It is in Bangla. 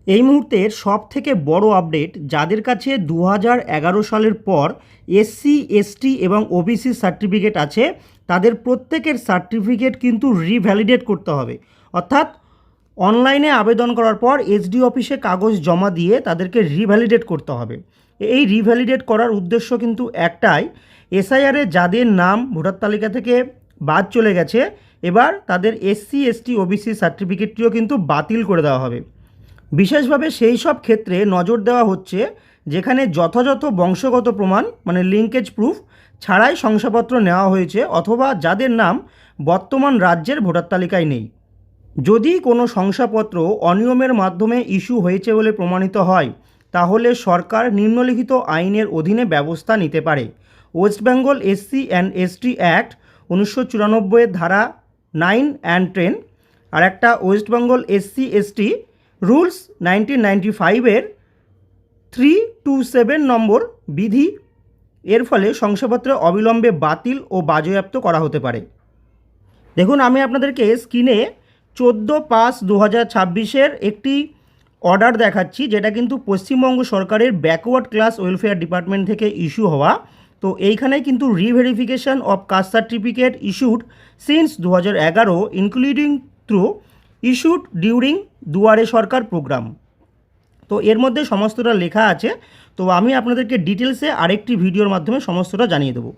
এই মুহূর্তের সবথেকে বড় আপডেট, যাদের কাছে 2011 সালের পর এসসি এসটি এবং ওবিসি সার্টিফিকেট আছে তাদের প্রত্যেকের সার্টিফিকেট কিন্তু রিভ্যালিডেট করতে হবে। অর্থাৎ অনলাইনে আবেদন করার পর এসডি অফিসে কাগজ জমা দিয়ে তাদেরকে রিভ্যালিডেট করতে হবে। এই রিভ্যালিডেট করার উদ্দেশ্য কিন্তু একটাই, এসআইআরে যাদের নাম ভোটার তালিকা থেকে বাদ চলে গেছে এবার তাদের এসসি এসটি ওবিসি সার্টিফিকেটটিও কিন্তু বাতিল করে দেওয়া হবে। বিশেষভাবে সেই সব ক্ষেত্রে নজর দেওয়া হচ্ছে যেখানে যথাযথ বংশগত প্রমাণ মানে লিঙ্কেজ প্রুফ ছাড়াই শংসাপত্র নেওয়া হয়েছে অথবা যাদের নাম বর্তমান রাজ্যের ভোটার তালিকায় নেই। যদি কোনো শংসাপত্র অনিয়মের মাধ্যমে ইস্যু হয়েছে বলে প্রমাণিত হয় তাহলে সরকার নিম্নলিখিত আইনের অধীনে ব্যবস্থা নিতে পারে। West Bengal SC and ST act 1994 ধারা 9 অ্যান্ড 10, আর একটা West Bengal SC ST rules 1995-এর 327 নম্বর বিধি। এর ফলে শংসাপত্র অবিলম্বে বাতিল ও বাজেয়াপ্ত করা হতে পারে। দেখুন, আমি আপনাদেরকে স্ক্রিনে 14/5/2026 একটি অর্ডার দেখাচ্ছি, যেটা কিন্তু পশ্চিমবঙ্গ সরকারের ব্যাকওয়ার্ড ক্লাস ওয়েলফেয়ার ডিপার্টমেন্ট থেকে ইস্যু হওয়া। তো এইখানে কিন্তু reverification of caste certificate issued since 2011 including through issued during Duare Sarkar programme. তো এর মধ্যে সমস্তটা লেখা আছে। তো আমি আপনাদেরকে ডিটেলসে আরেকটি ভিডিওর মাধ্যমে সমস্তটা জানিয়ে দেবো।